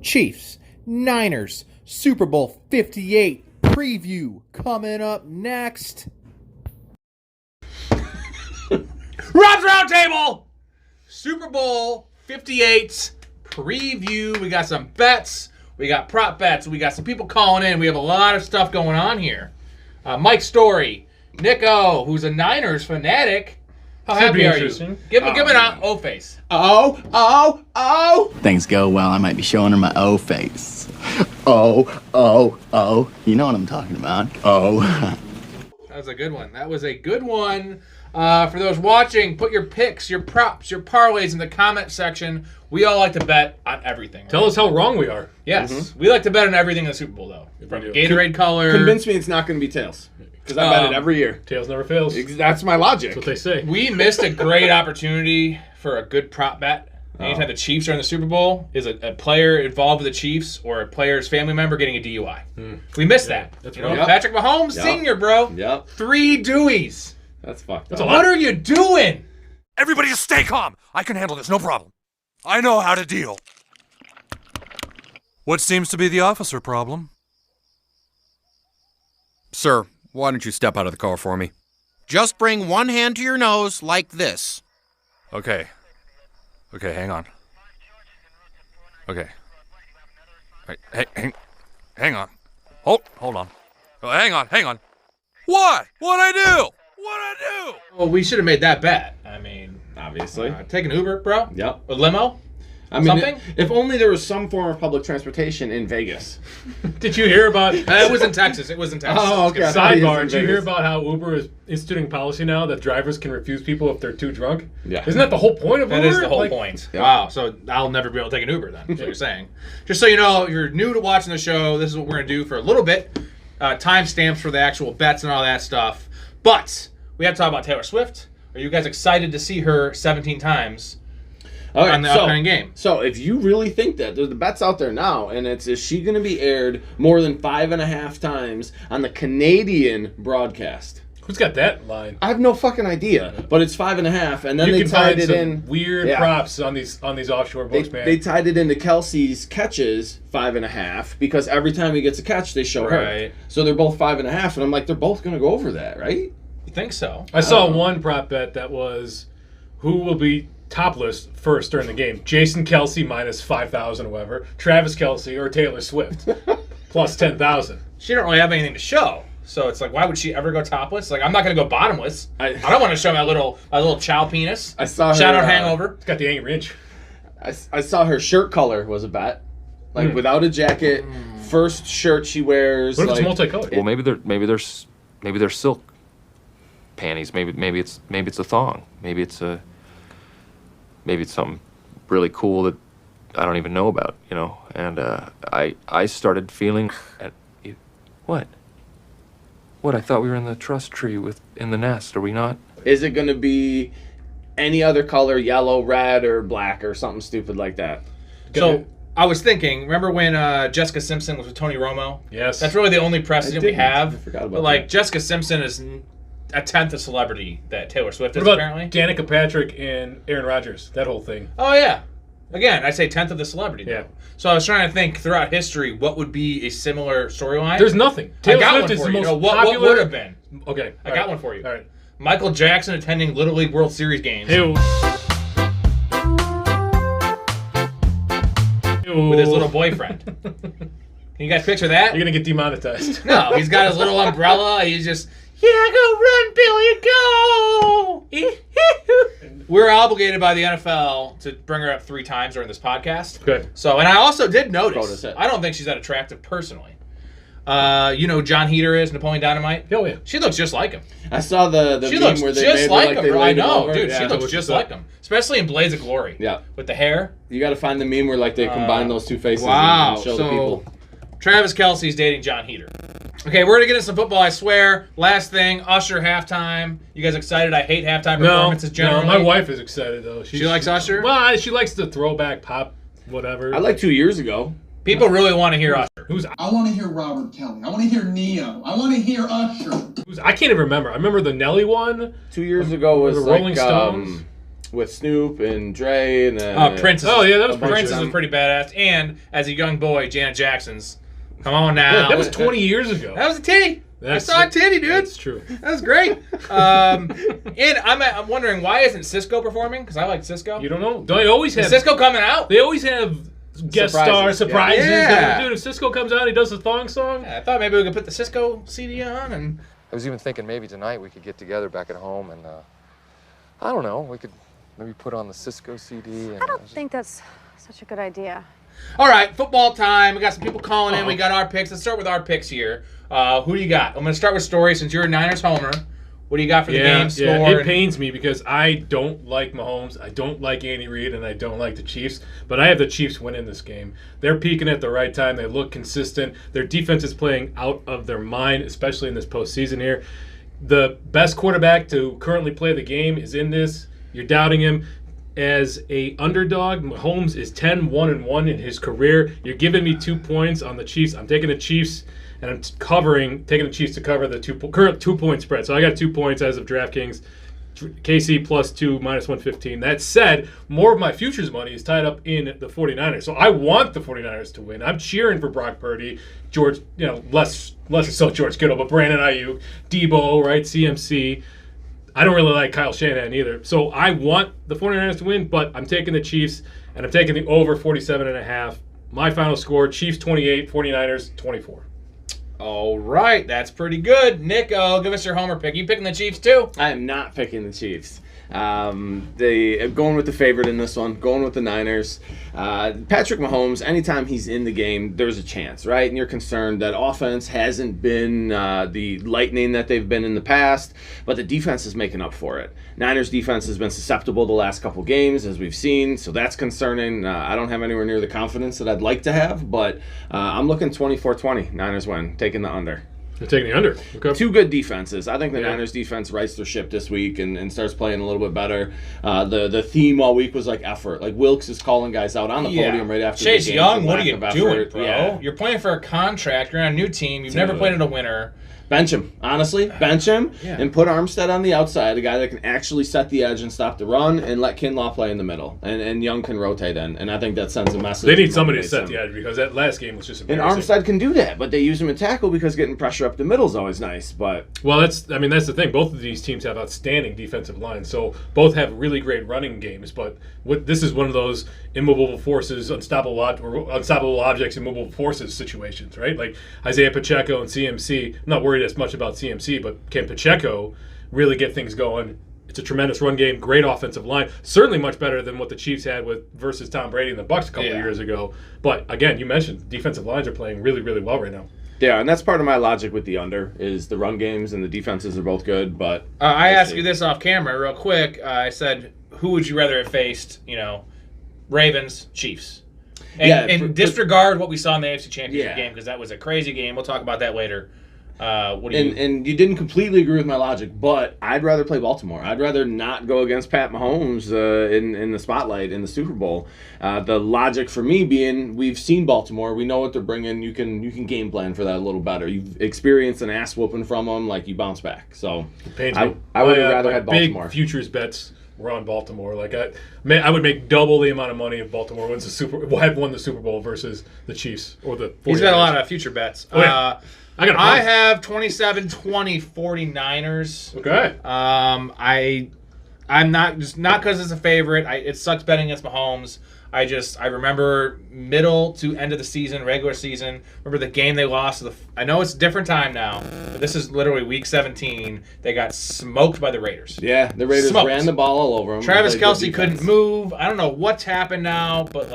Chiefs, Niners, Super Bowl 58 preview coming up next. Rob's Roundtable! Super Bowl 58 preview. We got some bets. We got prop bets. We got some people calling in. We have a lot of stuff going on here. Mike Story, Nick O, who's a Niners fanatic. How happy are you? Give him an O face. Oh. Things go well, I might be showing her my O face. Oh. You know what I'm talking about. Oh. That was a good one. For those watching, put your picks, your props, your parlays in the comment section. We all like to bet on everything. Right? Tell us how wrong we are. Yes. We like to bet on everything in the Super Bowl, though. From Gatorade color. Convince me it's not going to be tails. Because I bet it every year. Tails never fails. That's my logic. That's what they say. We missed a great opportunity for a good prop bet. Anytime the Chiefs are in the Super Bowl, is a player involved with the Chiefs or a player's family member getting a DUI. We missed that. That's right. Yep. Patrick Mahomes Sr., bro. Yep. 3 Deweys. That's fucked up. What are you doing? Everybody just stay calm. I can handle this, no problem. I know how to deal. What seems to be the officer problem? Sir, why don't you step out of the car for me? Just bring one hand to your nose like this. Okay, hang on. Okay. Hang on. Hold on. Oh, hang on. What? What'd I do? Well, we should have made that bet. I mean, obviously. Take an Uber, bro. Yep. A limo. I mean, something? If only there was some form of public transportation in Vegas. Did you hear about... It was in Texas. Oh, okay. Sidebar, did you hear about how Uber is instituting policy now that drivers can refuse people if they're too drunk? Yeah. Isn't that the whole point of Uber? That is the whole point. Yeah. Wow. So I'll never be able to take an Uber then, is what you're saying. Just so you know, if you're new to watching the show, this is what we're going to do for a little bit. Timestamps for the actual bets and all that stuff. But we have to talk about Taylor Swift. Are you guys excited to see her 17 times on the upcoming game? So if you really think that, there's the bets out there now, and it's, is she going to be aired more than 5.5 times on the Canadian broadcast? Who's got that line? I have no fucking idea, but it's 5.5, and then you they can tied find it some in weird props on these offshore books, man. They tied it into Kelsey's catches 5.5 because every time he gets a catch, they show her. So they're both 5.5, and I'm like, they're both going to go over that, right? You think so? I saw one prop bet that was who will be topless first during the game. Jason Kelsey minus 5,000 or whatever. Travis Kelsey or Taylor Swift plus 10,000. She don't really have anything to show. So it's like, why would she ever go topless? Like, I'm not going to go bottomless. I don't want to show my little chow penis. I saw her. Shout out Hangover. It's got the angry inch. I saw her shirt color was a bet. Like, without a jacket, first shirt she wears. What if it's multicolored? Well, maybe they're silk panties. Maybe it's a thong. Maybe it's something really cool that I don't even know about, you know. And I started feeling what? I thought we were in the trust tree in the nest. Are we not? Is it going to be any other color, yellow, red, or black, or something stupid like that? So I was thinking, remember when Jessica Simpson was with Tony Romo? Yes. That's really the only precedent we have. I forgot about but like that. Jessica Simpson is a tenth of celebrity that Taylor Swift is What about apparently. Danica Patrick and Aaron Rodgers? That whole thing. Oh yeah. Again, I say tenth of the celebrity. Yeah. Though. So I was trying to think throughout history what would be a similar storyline. There's nothing. I Taylor got Swift one is for the you. most You know, what popular. would have been? Okay. I got one for you. All right. Michael Jackson attending Little League World Series games Ew. with his little boyfriend. Can you guys picture that? You're gonna get demonetized. No, he's got his little umbrella. He's just, go run, Billy, go! We're obligated by the NFL to bring her up 3 times during this podcast. Good. So, and I also did notice, Bonus hit. I don't think she's that attractive personally. You know who John Heater is, Napoleon Dynamite? Oh yeah. She looks just like him. I saw the She meme looks where they just made like her him, they bro. I laid him know, over. dude. Yeah. She looks just like him. Especially in Blades of Glory. Yeah. With the hair. You got to find the meme where like they combine those two faces Wow. and show So, the people. Travis Kelsey's dating John Heater. Okay, we're going to get into some football, I swear. Last thing, Usher halftime. You guys excited? I hate halftime performances generally. No, my wife is excited though. She likes Usher? Well, she likes the throwback pop, whatever. I like 2 years ago. People really want to hear Usher. I want to hear Robert Kelly. I want to hear Neo. I want to hear Usher. I can't even remember. I remember the Nelly one. 2 years ago was the like Rolling Stones. with Snoop and Dre and Prince. Oh, yeah, that was Prince was pretty badass. And as a young boy, Janet Jackson's. Come on now. That was 20 years ago. That was a titty. I saw a titty, dude. That's true. That was great. And I'm wondering, why isn't Cisco performing? Because I like Cisco. You don't know? They always have Is Cisco coming out? They always have guest star surprises. Yeah. Dude, if Cisco comes out, he does the thong song. Yeah, I thought maybe we could put the Cisco CD on and. I was even thinking maybe tonight we could get together back at home and, I don't know, we could maybe put on the Cisco CD. And, I don't think that's such a good idea. All right, football time. We got some people calling in. We got our picks. Let's start with our picks here. Who do you got? I'm going to start with Story since you're a Niners homer. What do you got for the game score? Yeah, it pains me because I don't like Mahomes, I don't like Andy Reid, and I don't like the Chiefs. But I have the Chiefs winning this game. They're peaking at the right time. They look consistent. Their defense is playing out of their mind, especially in this postseason here. The best quarterback to currently play the game is in this. You're doubting him. As a underdog, Mahomes is 10-1-1 in his career. You're giving me 2 points on the Chiefs. I'm taking the Chiefs. And I'm taking the Chiefs to cover the current 2-point spread. So I got 2 points as of DraftKings. KC +2, -115. That said, more of my futures money is tied up in the 49ers. So I want the 49ers to win. I'm cheering for Brock Purdy, George, less so George Kittle, but Brandon Ayuk, Debo, right, CMC. I don't really like Kyle Shanahan either. So I want the 49ers to win, but I'm taking the Chiefs, and I'm taking the over 47.5. My final score, Chiefs 28, 49ers 24. All right, that's pretty good. Nico, give us your homer pick. You picking the Chiefs too? I am not picking the Chiefs. Going with the favorite in this one, going with the Niners. Patrick Mahomes, anytime he's in the game, there's a chance, right? And you're concerned that offense hasn't been the lightning that they've been in the past, but the defense is making up for it. Niners defense has been susceptible the last couple games, as we've seen, so that's concerning. I don't have anywhere near the confidence that I'd like to have, but I'm looking 24-20. Niners win, taking the under. You're taking the under. Okay. Two good defenses. I think the Niners defense rights their ship this week and starts playing a little bit better. The theme all week was like effort. Like Wilkes is calling guys out on the podium right after Chase the game. Young, what are you doing, bro? Yeah. You're playing for a contract. You're on a new team. You've never played in a winner. Bench him. Honestly, bench him and put Armstead on the outside, a guy that can actually set the edge and stop the run, and let Kinlaw play in the middle. And Young can rotate in. And I think that sends a message. They need somebody to set the edge because that last game was just embarrassing. And Armstead can do that, but they use him in tackle because getting pressure up the middle is always nice. Well, that's the thing. Both of these teams have outstanding defensive lines, so both have really great running games. But this is one of those immovable forces, unstoppable objects, immovable forces situations, right? Like Isaiah Pacheco and CMC. I'm not worried as much about CMC, but can Pacheco really get things going? It's a tremendous run game, great offensive line, certainly much better than what the Chiefs had versus Tom Brady and the Bucs a couple of years ago. But again, you mentioned defensive lines are playing really, really well right now. Yeah, and that's part of my logic with the under is the run games and the defenses are both good. But I asked you this off camera real quick. I said, who would you rather have faced? Ravens, Chiefs. And disregard what we saw in the AFC Championship game because that was a crazy game. We'll talk about that later. And you didn't completely agree with my logic, but I'd rather play Baltimore. I'd rather not go against Pat Mahomes in the spotlight in the Super Bowl. The logic for me being we've seen Baltimore. We know what they're bringing. You can game plan for that a little better. You've experienced an ass whooping from them, like you bounce back. So I would have rather had Baltimore. Big futures bets were on Baltimore. Like I would make double the amount of money if Baltimore won the Super Bowl versus the Chiefs or the 49ers. He's got a lot of future bets. I have 27-20 49ers. Okay. I'm not because it's a favorite. It sucks betting against Mahomes. I remember middle to end of the season, regular season. Remember the game they lost. I know it's a different time now, but this is literally week 17. They got smoked by the Raiders. Yeah, the Raiders ran the ball all over them. Travis Kelce couldn't move. I don't know what's happened now, but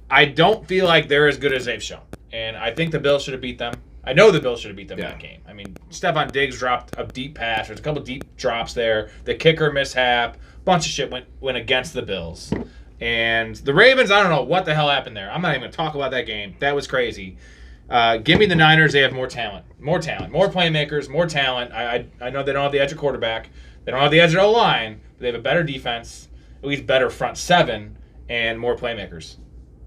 I don't feel like they're as good as they've shown. And I think the Bills should have beat them. I know the Bills should have beat them in that game. I mean, Stephon Diggs dropped a deep pass. There's a couple deep drops there. The kicker mishap. Bunch of shit went against the Bills. And the Ravens, I don't know what the hell happened there. I'm not even going to talk about that game. That was crazy. Give me the Niners. They have more talent. More playmakers, more talent. I know they don't have the edge of quarterback. They don't have the edge of O-line. But they have a better defense, at least better front seven, and more playmakers.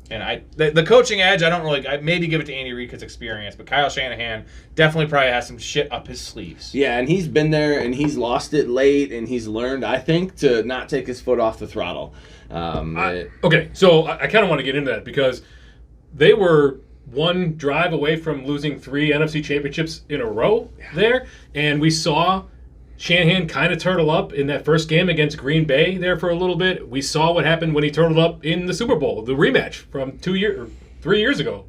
And the coaching edge, I don't really. I maybe give it to Andy Reid because experience, but Kyle Shanahan definitely probably has some shit up his sleeves. Yeah, and he's been there, and he's lost it late, and he's learned, I think, to not take his foot off the throttle. Okay, so I kind of want to get into that because they were one drive away from losing 3 NFC championships in a row there, and we saw Shanahan kind of turtle up in that first game against Green Bay there for a little bit. We saw what happened when he turtled up in the Super Bowl, the rematch from 4 years ago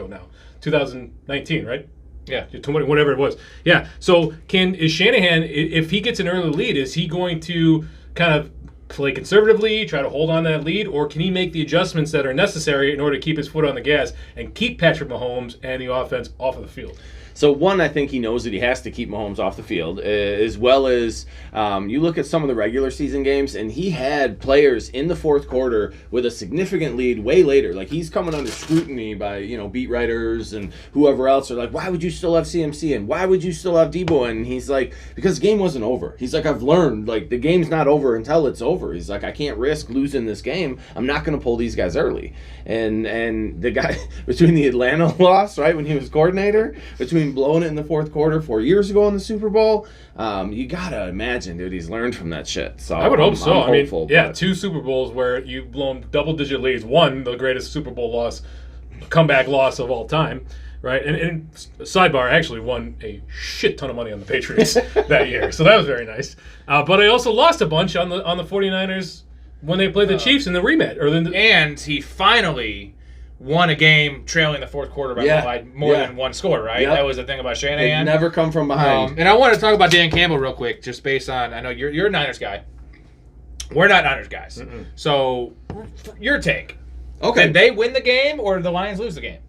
now, 2019, right? Yeah, whatever it was. Yeah. So is Shanahan, if he gets an early lead, is he going to kind of play conservatively, try to hold on to that lead, or can he make the adjustments that are necessary in order to keep his foot on the gas and keep Patrick Mahomes and the offense off of the field? So one, I think he knows that he has to keep Mahomes off the field, as well as you look at some of the regular season games, and he had players in the fourth quarter with a significant lead way later. Like, he's coming under scrutiny by, beat writers and whoever else are like, why would you still have CMC and why would you still have Debo? And he's like, because the game wasn't over. He's like, I've learned, like, the game's not over until it's over. He's like, I can't risk losing this game. I'm not going to pull these guys early. And the guy, between the Atlanta loss, right, when he was coordinator, between blowing it in the fourth quarter 4 years ago in the Super Bowl, you gotta imagine, dude, he's learned from that shit. So I would hope so. I'm hopeful, but 2 Super Bowls where you've blown double-digit leads. One, the greatest Super Bowl loss, comeback loss of all time, right? And sidebar, I actually won a shit ton of money on the Patriots that year, so that was very nice. But I also lost a bunch on the 49ers when they played the Chiefs in the rematch. And he finally won a game trailing the fourth quarter by more than one score, right? Yep. That was the thing about Shanahan. They never come from behind. And I want to talk about Dan Campbell real quick, just based on, I know you're a Niners guy. We're not Niners guys. Mm-mm. So, your take. Okay. Did they win the game, or did the Lions lose the game?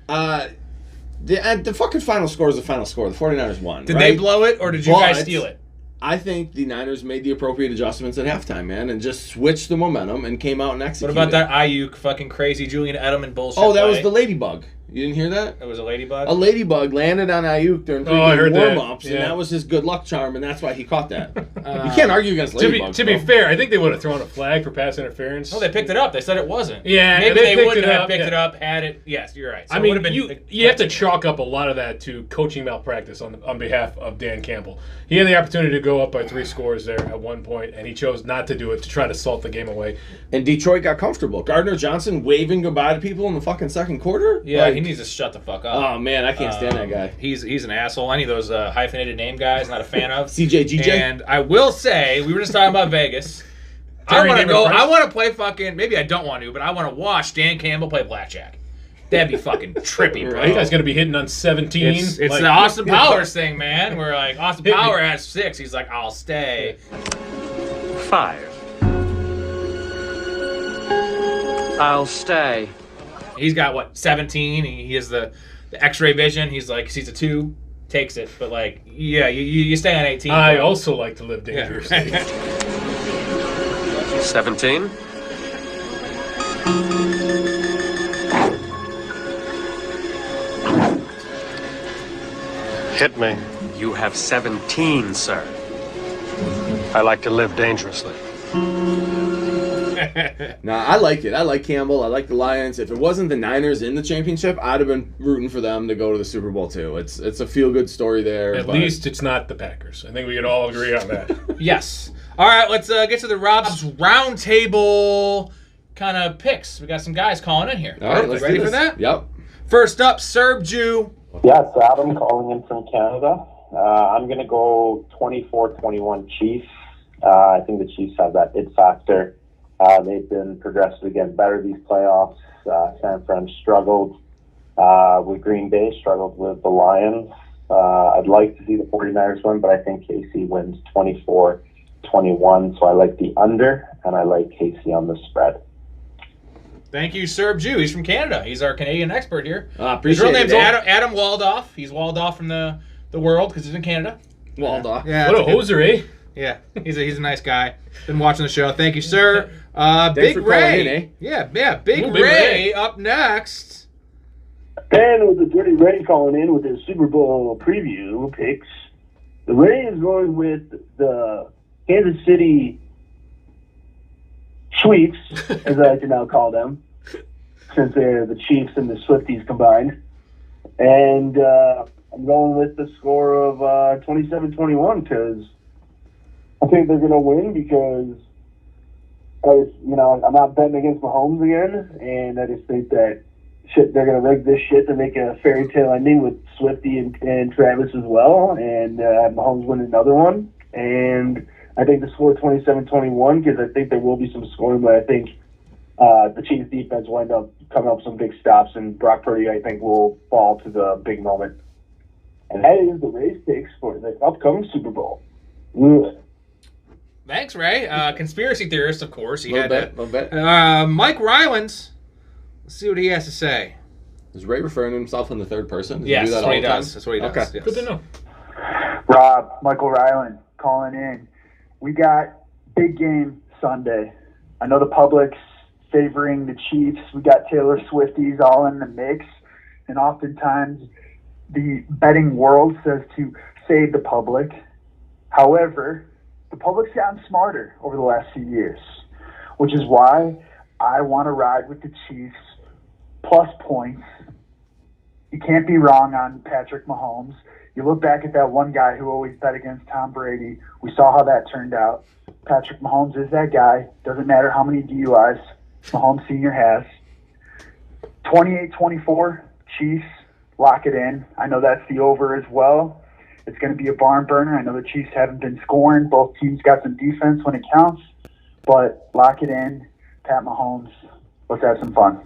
The fucking final score is the final score. The 49ers won. Did they blow it, or did you guys steal it? I think the Niners made the appropriate adjustments at halftime, man, and just switched the momentum and came out and executed. What about that Ayuk fucking crazy Julian Edelman bullshit? Oh, that was the ladybug. You didn't hear that? It was a ladybug? A ladybug landed on Ayuk during warm-ups, and that was his good luck charm, and that's why he caught that. You can't argue against ladybugs. To be fair, I think they would have thrown a flag for pass interference. No, they picked it up. They said it wasn't. Yeah, maybe they wouldn't have picked it up had it. Yes, you're right. So I mean, you have to chalk up a lot of that to coaching malpractice on behalf of Dan Campbell. He had the opportunity to go up by 3 scores there at one point, and he chose not to do it to try to salt the game away. And Detroit got comfortable. Gardner Johnson waving goodbye to people in the fucking second quarter? Yeah, he needs to shut the fuck up. Oh, man, I can't stand that guy. He's an asshole. Any of those hyphenated name guys, not a fan of. CJGJ. And I will say, we were just talking about Vegas. I want to play fucking, maybe I don't want to, but I want to watch Dan Campbell play blackjack. That'd be fucking trippy, bro. You guys going to be hitting on 17. It's the Austin Powers thing, man. Where like Austin Powers has 6. He's like, I'll stay. 5. I'll stay. He's got what, 17? He has the X-ray vision. He's like, sees a 2, takes it. But like, yeah, you stay on 18. I also like to live dangerously. 17. Hit me. You have 17, sir. I like to live dangerously. Nah, I like it. I like Campbell. I like the Lions. If it wasn't the Niners in the championship, I'd have been rooting for them to go to the Super Bowl too. It's a feel-good story there. At least it's not the Packers. I think we can all agree on that. Yes. All right, let's get to the Rob's Roundtable kind of picks. We got some guys calling in here. All right, let's ready do for this. that? Yep. First up, Serb Jew. Yeah, it's Adam calling in from Canada. I'm going to go 24-21 Chiefs. I think the Chiefs have that it factor. They've been progressively getting better these playoffs. San Fran struggled with Green Bay, struggled with the Lions. I'd like to see the 49ers win, but I think KC wins 24-21. So I like the under, and I like KC on the spread. Thank you, Serb Jew. He's from Canada. He's our Canadian expert here. Appreciate His real name's it. Adam Waldoff. He's walled off from the world because he's in Canada. Walled off. Yeah, what a hoser, eh? Yeah, he's a nice guy. Been watching the show. Thank you, sir. Thanks for calling in, eh? Yeah. Big Ray up next. Ben with the Dirty Ray calling in with his Super Bowl preview picks. The Ray is going with the Kansas City Sweeps, as I like to now call them. since they're the Chiefs and the Swifties combined. And I'm going with the score of 27-21 because I think they're going to win because I'm not betting against Mahomes again, and I just think that they're going to rig this shit to make a fairy tale ending with Swifty and Travis as well, and have Mahomes win another one. And I think the score 27-21 because I think there will be some scoring, but I think the Chiefs defense will end up coming up with some big stops, and Brock Purdy, I think, will fall to the big moment. And that is the Rays picks for the upcoming Super Bowl. Ugh. Thanks, Ray. Conspiracy theorist, of course. Little bit. Mike Rylands. Let's see what he has to say. Is Ray referring to himself in the third person? Does Yes, he do that that's what he all the time? does. That's what he does. Okay. Yes. Good to know. Rob, Michael Ryland calling in. We got big game Sunday. I know the public's favoring the Chiefs. We got Taylor Swifties all in the mix. And oftentimes the betting world says to save the public. However, the public's gotten smarter over the last few years, which is why I want to ride with the Chiefs plus points. You can't be wrong on Patrick Mahomes. You look back at that one guy who always bet against Tom Brady. We saw how that turned out. Patrick Mahomes is that guy. Doesn't matter how many DUIs Mahomes Sr. has. 28-24, Chiefs, lock it in. I know that's the over as well. It's going to be a barn burner. I know the Chiefs haven't been scoring. Both teams got some defense when it counts. But lock it in. Pat Mahomes. Let's have some fun.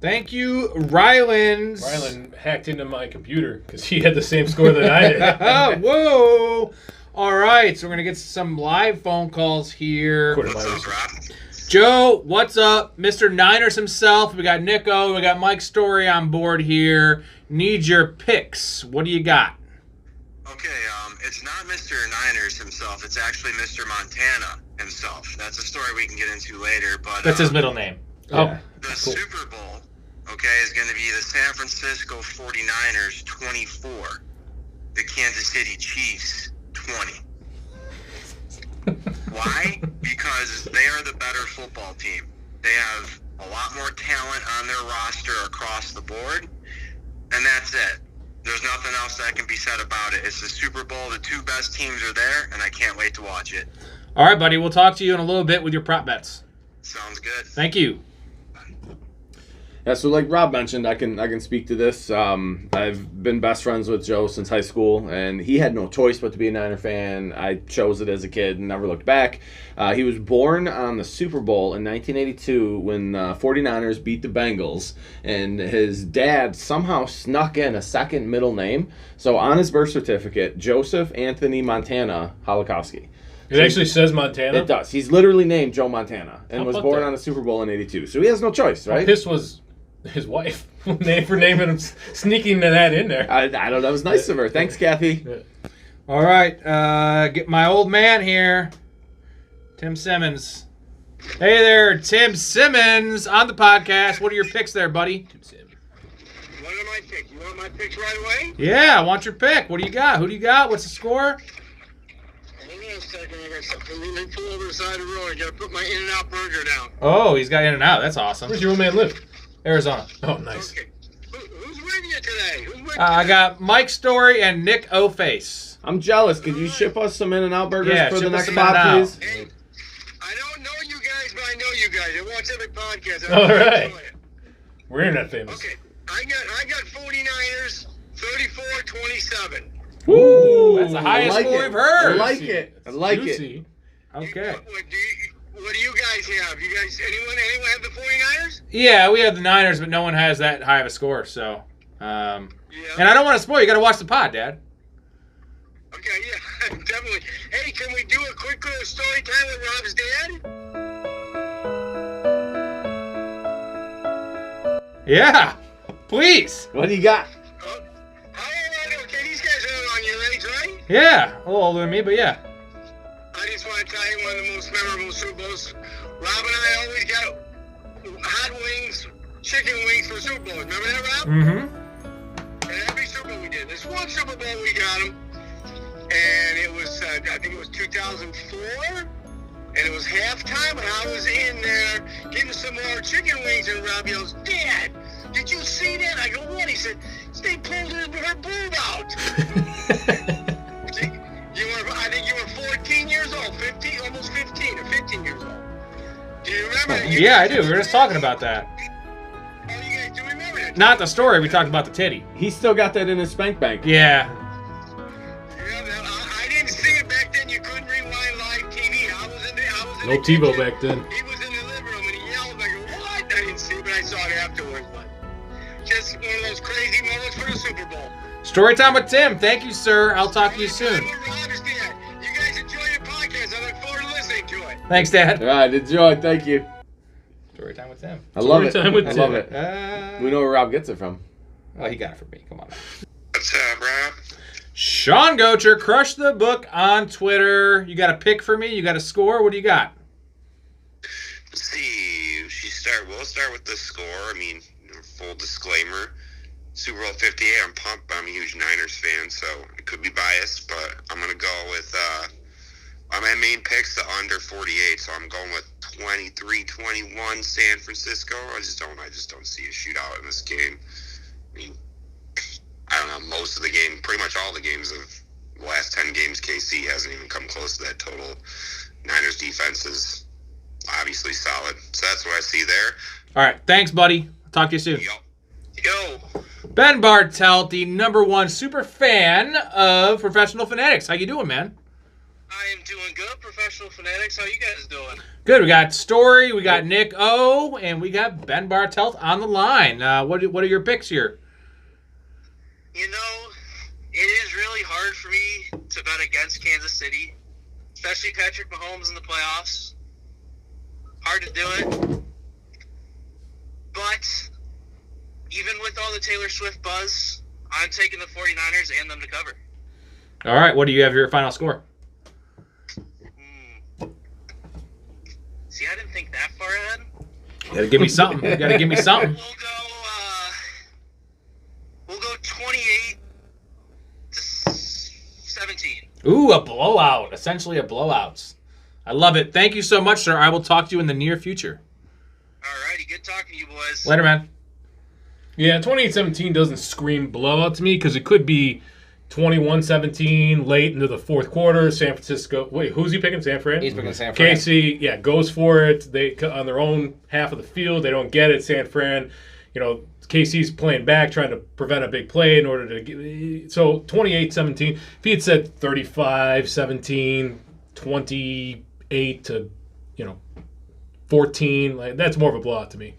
Thank you, Rylands. Ryland hacked into my computer because he had the same score that I did. Whoa. All right, so we're going to get some live phone calls here. What's up, Rob? Joe, what's up? Mr. Niners himself. We got Nico. We got Mike Story on board here. Need your picks. What do you got? Okay, it's not Mr. Niners himself. It's actually Mr. Montana himself. That's a story we can get into later. But That's his middle name. Oh, the Super Bowl, okay, is going to be the San Francisco 49ers 24, the Kansas City Chiefs 20. Why? Because they are the better football team. They have a lot more talent on their roster across the board, and that's it. There's nothing else that can be said about it. It's the Super Bowl. The two best teams are there, and I can't wait to watch it. All right, buddy. We'll talk to you in a little bit with your prop bets. Sounds good. Thank you. Yeah, so like Rob mentioned, I can speak to this. I've been best friends with Joe since high school, and he had no choice but to be a Niner fan. I chose it as a kid and never looked back. He was born on the Super Bowl in 1982 when 49ers beat the Bengals, and his dad somehow snuck in a second middle name. So on his birth certificate, Joseph Anthony Montana Holokowski. It actually says Montana? It does. He's literally named Joe Montana and How was about born that? on the Super Bowl in 82. So he has no choice, right? How pissed was his wife for naming him, sneaking that in there? I don't know. That was nice of her. Thanks, Kathy. Yeah. All right. Get my old man here, Tim Simmons. Hey there, Tim Simmons on the podcast. What are your picks there, buddy? What are my picks? You want my picks right away? Yeah, I want your pick. What do you got? Who do you got? What's the score? Hold on a second. I got something. Let me pull over the side of the road. I got to put my In-N-Out burger down. Oh, he's got In-N-Out. That's awesome. Where's your old man live? Arizona. Oh, nice. Okay. Who's with you today? Who's with I got Mike Story and Nick O'Face. I'm jealous. Could you ship us some In-N-Out burgers Yeah, for the ship us next some pod, In-N-Out. please? Hey, I don't know you guys, but I know you guys. I watch every podcast. All right. We're internet famous. Okay. I got 49ers 34-27. Ooh, that's the highest like score it. we've heard. I like it. I like it. Juicy. Okay. What do you guys have? You guys, anyone have the 49ers? Yeah, we have the Niners, but no one has that high of a score. So, and I don't want to spoil. You got to watch the pod, Dad. Okay, yeah, definitely. Hey, can we do a quick little story time with Rob's dad? Yeah, please. What do you got? Okay, these guys are on your legs, right? Yeah, a little older than me, but yeah. I just want to tell you one of the most memorable Super Bowls. Rob and I always got hot wings, chicken wings for Super Bowls. Remember that, Rob? Mm-hmm. And every Super Bowl we did. This one Super Bowl we got them, and it was, I think it was 2004. And it was halftime, and I was in there getting some more chicken wings, and Rob yells, "Dad, did you see that?" I go, "What?" He said, "They pulled her boob out." I think you were 14 years old, 15, almost 15 or 15 years old. Do you remember? Yeah, I do. We were just talking about that. Oh, you guys do remember that? Not the story. We talked about the titty. He still got that in his spank bank. Yeah. I didn't see it back then. You couldn't rewind live TV. I was in No TiVo back then. He was in the living room and he yelled. I go, "What?" I didn't see it, but I saw it afterwards. But just one of those crazy moments for the Super Bowl. Story time with Tim. Thank you, sir. I'll talk to you soon. You guys enjoy your podcast. I look forward to listening to it. Thanks, Dad. All right, enjoy. Thank you. Story time with Tim. I love it. Story time with I Tim. love it. We know where Rob gets it from. Oh, he got it from me. Come on. What's up, Rob? Sean Gocher, crush the book on Twitter. You got a pick for me? You got a score? What do you got? Let's see. We'll start with the score. I mean, full disclaimer. Super Bowl 58, I'm pumped. I'm a huge Niners fan, so it could be biased, but I'm going to go with, my main pick's the under 48, so I'm going with 23-21 San Francisco. I just don't see a shootout in this game. I mean, I don't know, most of the game, pretty much all the games of the last 10 games, KC hasn't even come close to that total. Niners defense is obviously solid, so that's what I see there. All right. Thanks, buddy. Talk to you soon. Yo. Ben Bartelt, the #1 super fan of Professional Fanatics. How you doing, man? I am doing good, Professional Fanatics. How you guys doing? Good. We got Story, we got Nick O, and we got Ben Bartelt on the line. What are your picks here? You know, it is really hard for me to bet against Kansas City, especially Patrick Mahomes in the playoffs. Hard to do it. But even with all the Taylor Swift buzz, I'm taking the 49ers and them to cover. All right. What do you have your final score? See, I didn't think that far ahead. You gotta give me something. You gotta give me something. We'll go 28-17. Ooh, a blowout. Essentially a blowout. I love it. Thank you so much, sir. I will talk to you in the near future. Alrighty, good talking to you boys. Later, man. Yeah, 28-17 doesn't scream blowout to me because it could be 21-17 late into the fourth quarter. San Francisco. Wait, who's he picking? San Fran? He's picking San Fran. KC, yeah, goes for it. They on their own half of the field. They don't get it. San Fran, KC's playing back, trying to prevent a big play in order to get. So 28-17. If he had said 35-17, 28 to 14, that's more of a blowout to me.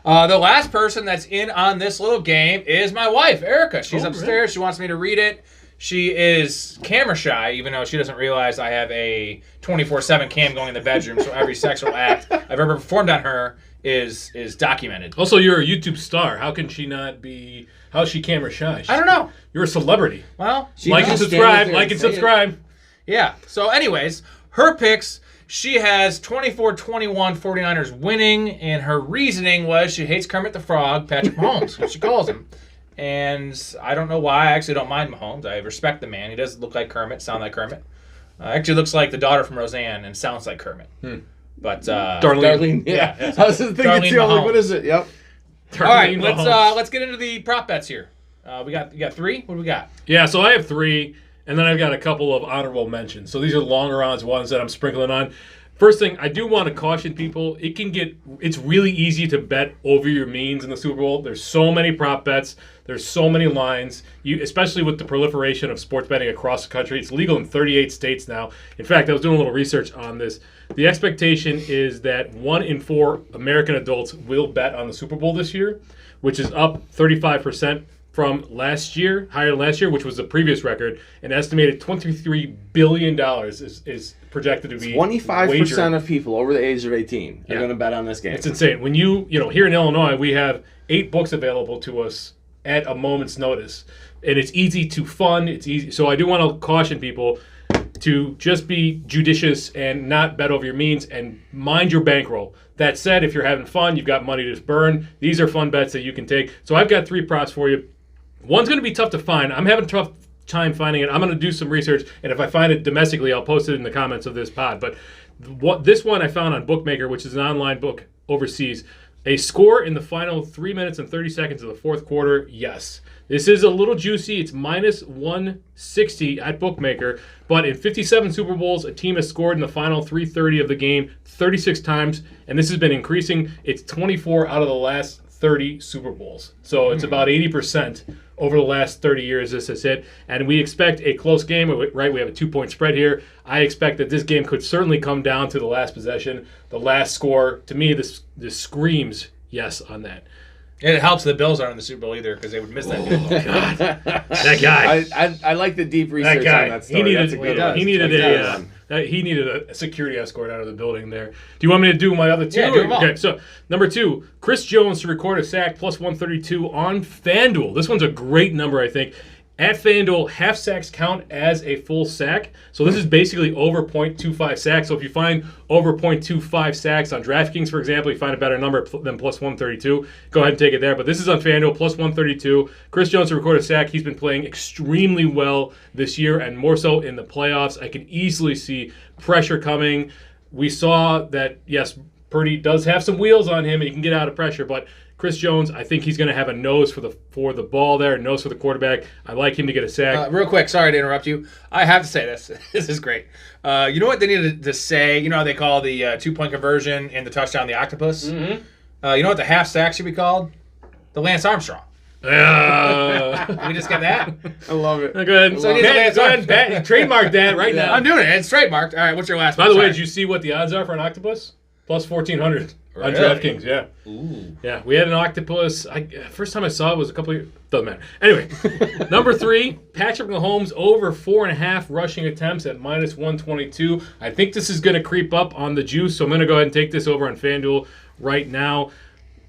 The last person that's in on this little game is my wife, Erica. She's upstairs. Really? She wants me to read it. She is camera shy, even though she doesn't realize I have a 24/7 cam going in the bedroom, so every sexual act I've ever performed on her is documented. Also, you're a YouTube star. How can she not be... How is she camera shy? I don't know. You're a celebrity. Well, like and subscribe. Yeah. So anyways, her picks... She has 24-21 49ers winning, and her reasoning was she hates Kermit the Frog, Patrick Mahomes, what she calls him. And I don't know why. I actually don't mind Mahomes. I respect the man. He does look like Kermit, sound like Kermit. Actually looks like the daughter from Roseanne and sounds like Kermit. But Darlene. Yeah. I was just thinking Darlene too. I'm like, Mahomes. what is it? Yep. All right, let's get into the prop bets here. You got three? What do we got? Yeah, so I have three. And then I've got a couple of honorable mentions. So these are longer odds ones that I'm sprinkling on. First thing, I do want to caution people. It's really easy to bet over your means in the Super Bowl. There's so many prop bets. There's so many lines, especially with the proliferation of sports betting across the country. It's legal in 38 states now. In fact, I was doing a little research on this. The expectation is that 1 in 4 American adults will bet on the Super Bowl this year, which is up 35% from last year, higher than last year, which was the previous record. An estimated $23 billion is projected to be 25% of people over the age of 18 are going to bet on this game. It's insane. When here in Illinois, we have 8 books available to us at a moment's notice. And it's easy to fund. It's easy. So I do want to caution people to just be judicious and not bet over your means and mind your bankroll. That said, if you're having fun, you've got money to burn, these are fun bets that you can take. So I've got 3 props for you. One's going to be tough to find. I'm having a tough time finding it. I'm going to do some research, and if I find it domestically, I'll post it in the comments of this pod. But This one I found on Bookmaker, which is an online book overseas. A score in the final 3 minutes and 30 seconds of the fourth quarter, yes. This is a little juicy. It's minus 160 at Bookmaker. But in 57 Super Bowls, a team has scored in the final 3:30 of the game 36 times. And this has been increasing. It's 24 out of the last 30 Super Bowls. So it's about 80% over the last 30 years this has hit. And we expect a close game, right? We have a 2-point spread here. I expect that this game could certainly come down to the last possession, the last score. To me, this screams yes on that. And it helps the Bills aren't in the Super Bowl either because they would miss that game. God. That guy. I like the deep research on that story. He needed a security escort out of the building there. Do you want me to do my other two? Yeah, do them all. Okay, so number 2, Chris Jones to record a sack plus 132 on FanDuel. This one's a great number, I think. At FanDuel, half sacks count as a full sack. So this is basically over 0.25 sacks. So if you find over 0.25 sacks on DraftKings, for example, you find a better number than plus 132, go ahead and take it there. But this is on FanDuel, plus 132. Chris Jones to record a sack. He's been playing extremely well this year and more so in the playoffs. I can easily see pressure coming. We saw that, yes, Purdy does have some wheels on him and he can get out of pressure, but Chris Jones, I think he's going to have a nose for the ball there, a nose for the quarterback. I like him to get a sack. Real quick, sorry to interrupt you. I have to say this. This is great. You know what they needed to say? You know how they call the 2-point conversion and the touchdown the octopus? Mm-hmm. You know what the half sack should be called? The Lance Armstrong. We just get that. I love it. Go ahead and trademark that right now. I'm doing it. It's trademarked. All right, what's your last one? By the way, did you see what the odds are for an octopus? Plus 1,400 on DraftKings, yeah. Ooh. Yeah, we had an octopus. First time I saw it was a couple of years. Doesn't matter. Anyway, number 3, Patrick Mahomes over 4.5 rushing attempts at minus 122. I think this is going to creep up on the juice, so I'm going to go ahead and take this over on FanDuel right now.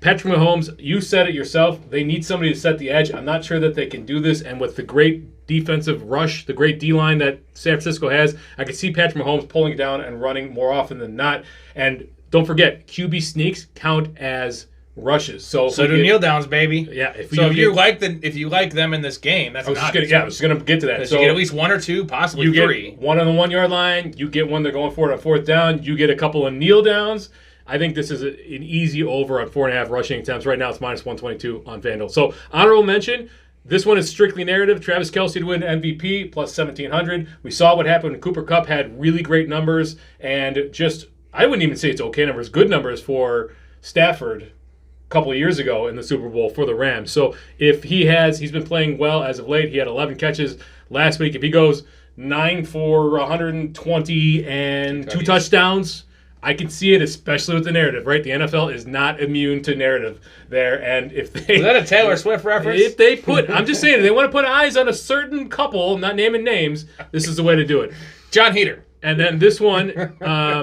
Patrick Mahomes, you said it yourself. They need somebody to set the edge. I'm not sure that they can do this, and with the great defensive rush, the great D-line that San Francisco has, I could see Patrick Mahomes pulling it down and running more often than not. And don't forget, QB sneaks count as rushes. So do kneel downs, baby. Yeah. If you like them in this game, that's not. I was going to get to that. So you get at least 1 or 2, possibly you 3. Get one on the 1 yard line. You get one they're going for it on 4th down. You get a couple of kneel downs. I think this is an easy over on 4.5 rushing attempts. Right now it's minus 122 on FanDuel. So honorable mention. This one is strictly narrative. Travis Kelce to win MVP plus 1,700. We saw what happened when Cooper Kupp had really great numbers and just, I wouldn't even say it's okay numbers, good numbers for Stafford a couple of years ago in the Super Bowl for the Rams. So if he's been playing well as of late. He had 11 catches last week. If he goes 9 for 120 and 2 touchdowns, I can see it, especially with the narrative, right? The NFL is not immune to narrative there, and if they... Is that a Taylor Swift reference? If they put... I'm just saying, if they want to put eyes on a certain couple, not naming names, this is the way to do it. John Heater. And then this one,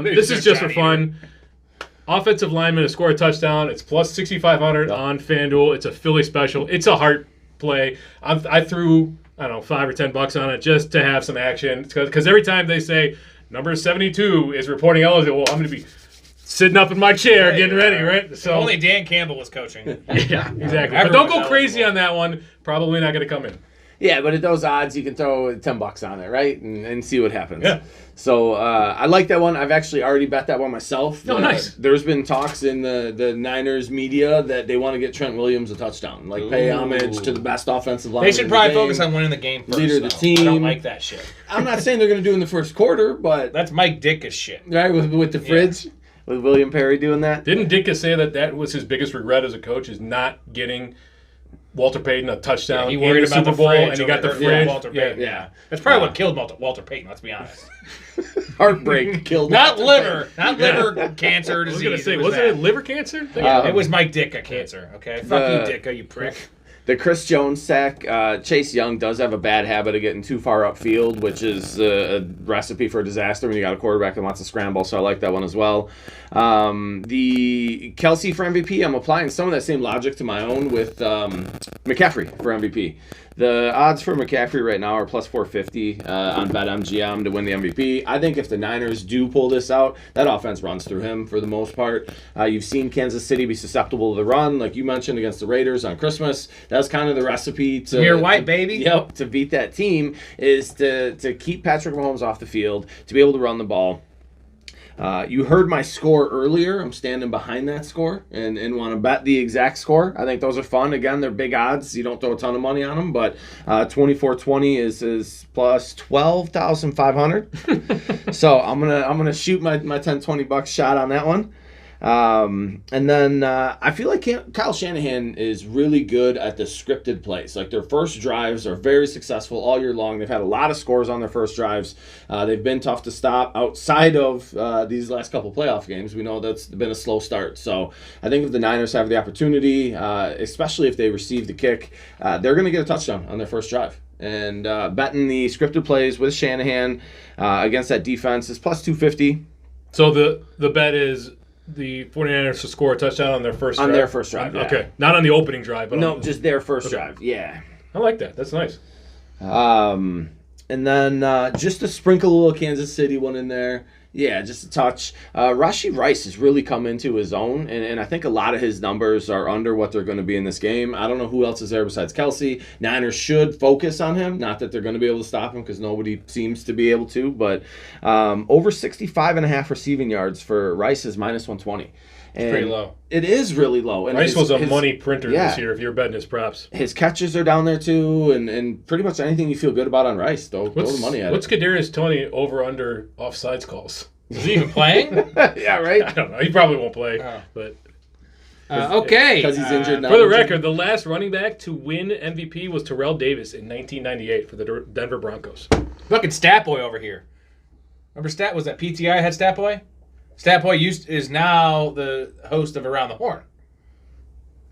this is just for fun. Offensive lineman to score a touchdown. It's plus 6,500 on FanDuel. It's a Philly special. It's a heart play. I threw, I don't know, $5 or $10 on it just to have some action. Because every time they say... Number 72 is reporting eligible. I'm going to be sitting up in my chair getting ready, right? So only Dan Campbell was coaching. Yeah, exactly. But don't go crazy on that one. Probably not going to come in. Yeah, but at those odds, you can throw $10 on it, right? And see what happens. Yeah. So I like that one. I've actually already bet that one myself. Oh, nice. There's been talks in the Niners media that they want to get Trent Williams a touchdown. Like, pay homage to the best offensive lineman. They should probably focus on winning the game first. Leader of the team. I don't like that shit. I'm not saying they're going to do in the first quarter, but... That's Mike Ditka shit. Right, with the fridge? Yeah. With William Perry doing that? Didn't Ditka say that was his biggest regret as a coach, is not getting... Walter Payton a touchdown. He worried about Super the Bowl, fridge and he got the over fridge. Walter Payton. Yeah. That's probably what killed Walter Payton. Let's be honest. Heartbreak killed. Not liver cancer disease. I was going to say, was it liver cancer? It was Mike Ditka cancer. Okay, fuck you, Ditka, you prick. The Chris Jones sack, Chase Young does have a bad habit of getting too far upfield, which is a recipe for disaster when you got a quarterback that wants to scramble, so I like that one as well. The Kelce for MVP, I'm applying some of that same logic to my own with McCaffrey for MVP. The odds for McCaffrey right now are plus 450 on BetMGM to win the MVP. I think if the Niners do pull this out, that offense runs through him for the most part. You've seen Kansas City be susceptible to the run, like you mentioned, against the Raiders on Christmas. That's kind of the recipe to... You're white, baby. Yep, to beat that team is to keep Patrick Mahomes off the field, to be able to run the ball. You heard my score earlier. I'm standing behind that score and want to bet the exact score. I think those are fun. Again, they're big odds. You don't throw a ton of money on them, but 24-20 is plus 12,500. So I'm gonna shoot my $10-20 shot on that one. And then I feel like Kyle Shanahan is really good at the scripted plays. Like their first drives are very successful all year long. They've had a lot of scores on their first drives. They've been tough to stop outside of these last couple playoff games. We know that's been a slow start. So I think if the Niners have the opportunity, especially if they receive the kick, they're going to get a touchdown on their first drive. And betting the scripted plays with Shanahan against that defense is plus 250. So the bet is the 49ers to score a touchdown on their first drive? On their first drive, yeah. Okay. Not on the opening drive. But no, just their first drive, yeah. I like that. That's nice. And then just to sprinkle a little Kansas City one in there. Yeah, just a touch. Rashee Rice has really come into his own, and I think a lot of his numbers are under what they're going to be in this game. I don't know who else is there besides Kelsey. Niners should focus on him. Not that they're going to be able to stop him because nobody seems to be able to, but over 65.5 receiving yards for Rice is minus 120. It's pretty low. It is really low. And Rice was a money printer this year if you're betting his props. His catches are down there too, and pretty much anything you feel good about on Rice, throw the money at What's Kadarius Toney over/under offsides calls? Is he even playing? Yeah, right? I don't know. He probably won't play. But okay. Because he's injured now. For the record, the last running back to win MVP was Terrell Davis in 1998 for the Denver Broncos. Fucking Stat Boy over here. Remember was that PTI had Stat Boy? Stat Boy is now the host of Around the Horn.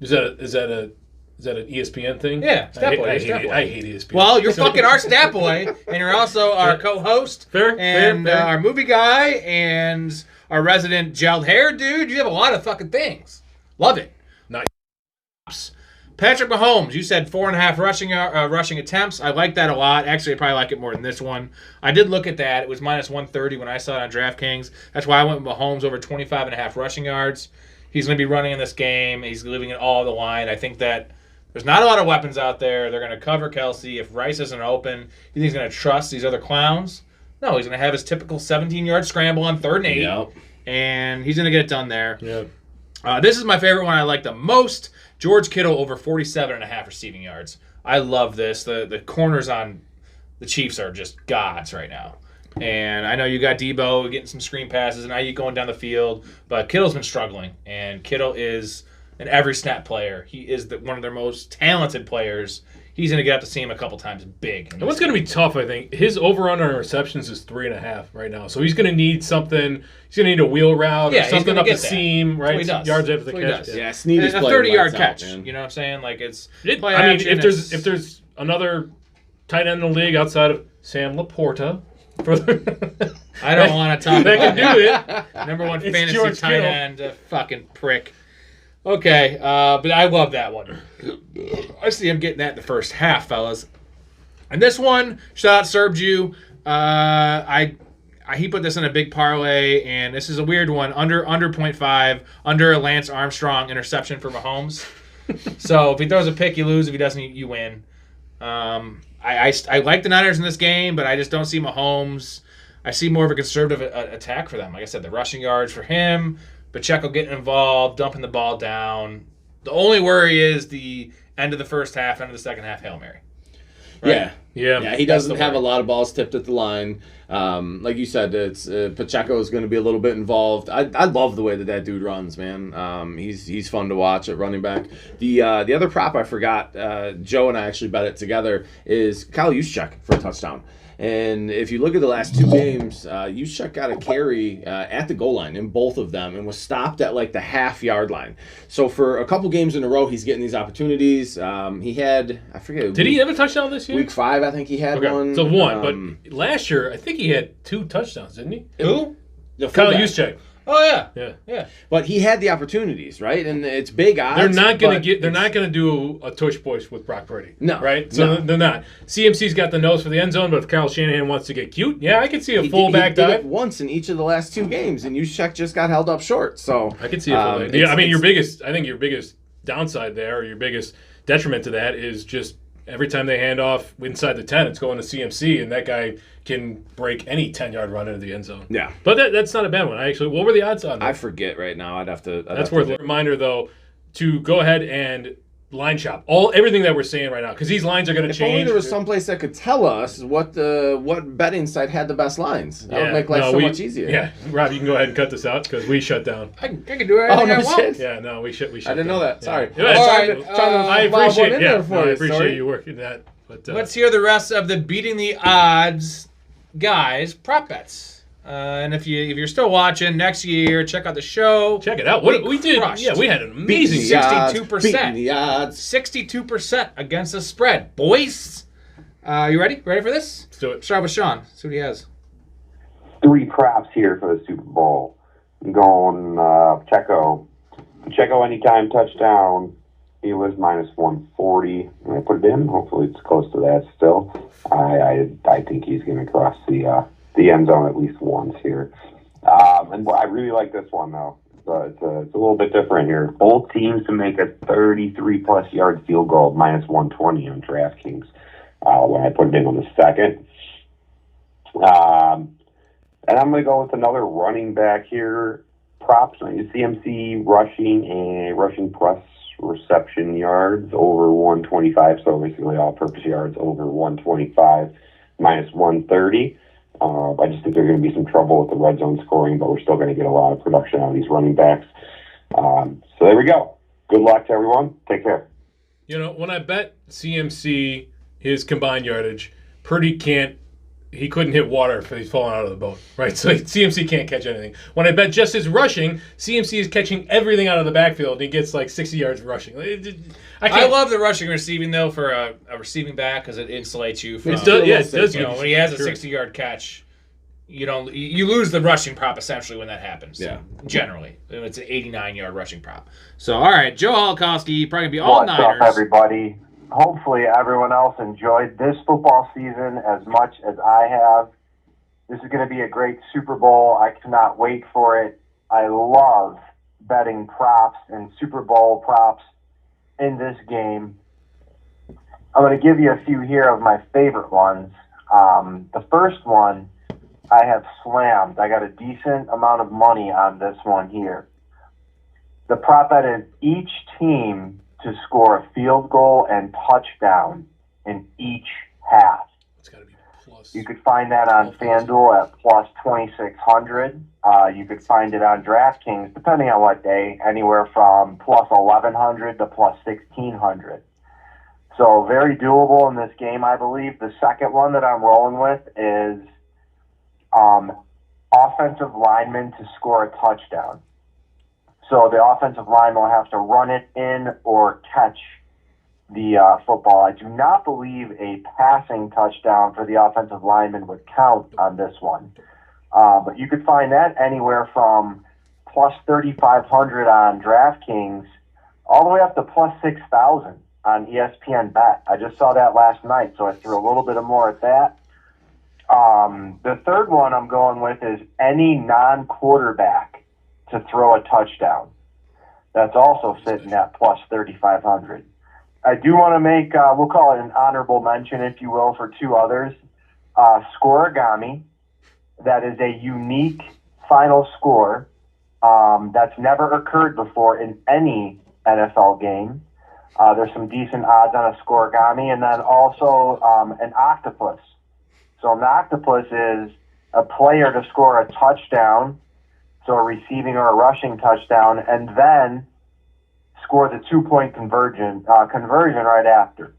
Is that an ESPN thing? Yeah, Stat Boy. I hate ESPN. Well, you're fucking our Stat Boy, and you're also our co-host, fair, our movie guy, and our resident gelled hair dude. You have a lot of fucking things. Love it. Nice. Patrick Mahomes, you said 4.5 rushing attempts. I like that a lot. Actually, I probably like it more than this one. I did look at that. It was minus 130 when I saw it on DraftKings. That's why I went with Mahomes over 25.5 rushing yards. He's going to be running in this game. He's leaving it all on the line. I think that there's not a lot of weapons out there. They're going to cover Kelsey. If Rice isn't open, you think he's going to trust these other clowns? No, he's going to have his typical 17-yard scramble on 3rd and 8. Yep. And he's going to get it done there. Yeah. This is my favorite one I like the most. George Kittle over 47.5 receiving yards. I love this. The corners on the Chiefs are just gods right now. And I know you got Debo getting some screen passes and Ayuk going down the field, but Kittle's been struggling. And Kittle is an every snap player. He is one of their most talented players. He's going to get up to see him a couple times big. And what's going to be tough, I think, his over-under on receptions is 3.5 right now. So he's going to need something. He's going to need a wheel route or something up the seam, right? Yards after the catch. Yeah, Snead is a 30-yard catch. You know what I'm saying? Like if there's another tight end in the league outside of Sam Laporta, I don't want to talk about that. Can do it. Number one fantasy George tight Kittle. End, fucking prick. Okay, but I love that one. I see him getting that in the first half, fellas. And this one, shout out Serb-Jew. He put this in a big parlay, and this is a weird one. Under 0.5, under a Lance Armstrong interception for Mahomes. So if he throws a pick, you lose. If he doesn't, you win. I like the Niners in this game, but I just don't see Mahomes. I see more of a conservative attack for them. Like I said, the rushing yards for him. Pacheco getting involved, dumping the ball down. The only worry is the end of the first half, end of the second half, Hail Mary. Right? Yeah. He doesn't have a lot of balls tipped at the line. Like you said, it's Pacheco is going to be a little bit involved. I love the way that dude runs, man. He's fun to watch at running back. The other prop I forgot, Joe and I actually bet it together, is Kyle Juszczyk for a touchdown. And if you look at the last two games, Juszczyk got a carry at the goal line in both of them and was stopped at like the half-yard line. So for a couple games in a row, he's getting these opportunities. He had, I forget. Did he have a touchdown this year? Week 5, I think he had one. So one, but last year, I think he had 2 touchdowns, didn't he? Who? Kyle Juszczyk. Oh yeah. But he had the opportunities, right? And it's big odds. They're not going to do a tush push with Brock Purdy. No, right? So they're not. CMC's got the nose for the end zone, but if Kyle Shanahan wants to get cute, I could see a fullback dive. He did it once in each of the last 2 games, and Juszczyk just got held up short. So I could see a fullback. I think your biggest downside there, or your biggest detriment to that, is just every time they hand off inside the 10, it's going to CMC, and that guy can break any 10-yard run into the end zone. Yeah. But that's not a bad one. What were the odds on that? I forget right now. I'd have to. That's worth a reminder, though, to go ahead and line shop everything that we're saying right now, because these lines are going to If change. only there was someplace that could tell us what betting site had the best lines. That would make life so much easier. Yeah, Rob, you can go ahead and cut this out because we shut down. I can do anything I want. Shit. Yeah, no, we shut. I didn't know that. Sorry. Yeah. I appreciate. I appreciate Sorry. you working that. But let's hear the rest of the beating the odds, guys. Prop bets. And if you're still watching next year, check out the show. Check it out. What we did? Yeah, we had an amazing 62%. 62% against the spread, boys. You ready? Ready for this? Let's do it. Start with Sean. See what he has. 3 props here for the Super Bowl. I'm going Pacheco. Pacheco anytime touchdown. He was minus 140. When I put it in, hopefully it's close to that still. I think he's going to cross the end zone at least once here. And I really like this one, though. It's a little bit different here. Both teams to make a 33-plus yard field goal, minus 120 on DraftKings when I put it in on the second. And I'm going to go with another running back here. Props, CMC rushing plus reception yards over 125, so basically all-purpose yards over 125, minus 130. I just think there's going to be some trouble with the red zone scoring, but we're still going to get a lot of production out of these running backs. So there we go. Good luck to everyone. Take care. When I bet CMC his combined yardage, Purdy he couldn't hit water if he's falling out of the boat, right? So CMC can't catch anything. When I bet just his rushing, CMC is catching everything out of the backfield, and he gets like 60 yards rushing. I love the rushing and receiving, though, for a receiving back because it insulates you from. It does. When he has a 60-yard catch, you lose the rushing prop essentially when that happens. Yeah. Generally, it's an 89-yard rushing prop. So, all right, Joe Holokowski, probably gonna be all Niners. What's up, everybody? Hopefully everyone else enjoyed this football season as much as I have. This is going to be a great Super Bowl. I cannot wait for it. I love betting props and Super Bowl props in this game. I'm going to give you a few here of my favorite ones. The first one I have slammed. I got a decent amount of money on this one here. The prop bet is each team to score a field goal and touchdown in each half. It's got to be plus. You could find that on FanDuel at plus 2,600. You could find it on DraftKings, depending on what day, anywhere from plus 1,100 to plus 1,600. So very doable in this game, I believe. The second one that I'm rolling with is offensive linemen to score a touchdown. So the offensive line will have to run it in or catch the football. I do not believe a passing touchdown for the offensive lineman would count on this one. But you could find that anywhere from plus 3,500 on DraftKings all the way up to plus 6,000 on ESPN Bet. I just saw that last night, so I threw a little bit of more at that. The third one I'm going with is any non-quarterback to throw a touchdown. That's also sitting at plus 3,500. I do want to make, we'll call it an honorable mention, if you will, for two others. Scoregami, that is a unique final score that's never occurred before in any NFL game. There's some decent odds on a scoregami, and then also an octopus. So an octopus is a player to score a touchdown, so a receiving or a rushing touchdown, and then score the 2-point conversion right after.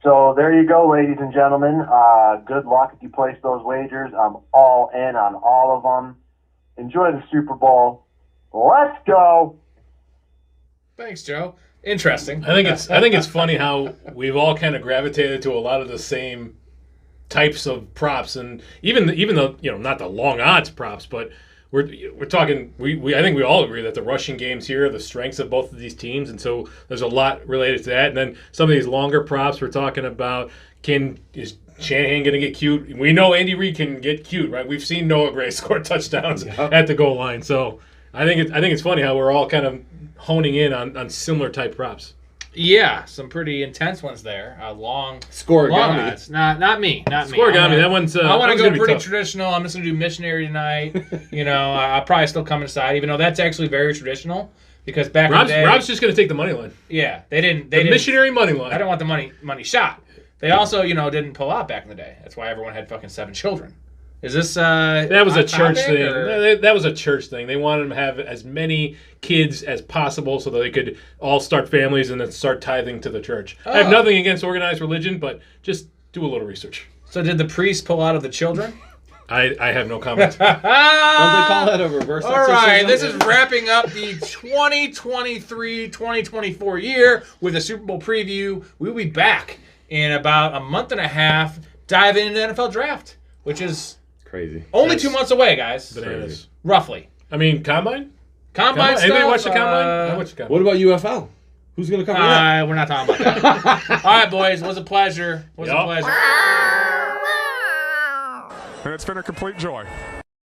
So there you go, ladies and gentlemen. Good luck if you place those wagers. I'm all in on all of them. Enjoy the Super Bowl. Let's go. Thanks, Joe. Interesting. I think it's funny how we've all kind of gravitated to a lot of the same types of props, and even though not the long odds props, but we're talking. I think we all agree that the rushing games here are the strengths of both of these teams, and so there's a lot related to that. And then some of these longer props we're talking about. Is Shanahan going to get cute? We know Andy Reid can get cute, right? We've seen Noah Gray score touchdowns at the goal line, so I think it's funny how we're all kind of honing in on similar type props. Yeah, some pretty intense ones there. Long Scoregami. odds. Not me. Scoregami. That one's. I want to gonna go be pretty tough. traditional. I'm just gonna do missionary tonight. I'll probably still come inside, even though that's actually very traditional. Because back in the day, Rob's just gonna take the money line. Yeah, they didn't. Missionary money line. I don't want the money shot. They also, didn't pull out back in the day. That's why everyone had fucking 7 children. Is this that was a church topic, thing. or- That was a church thing. They wanted them to have as many kids as possible so that they could all start families and then start tithing to the church. I have nothing against organized religion, but just do a little research. So did the priest pull out of the children? I have no comment. Don't they call that a reverse All exorcism? right, this is wrapping up the 2023-2024 year with a Super Bowl preview. We'll be back in about a month and a half diving into the NFL draft, which is crazy. Only 2 months away, guys. Bananas. Roughly. I mean, Combine stuff. Anybody watch the Combine? I watch the Combine. What about UFL? Who's going to cover that? We're not talking about that. All right, boys. It was a pleasure. And it's been a complete joy.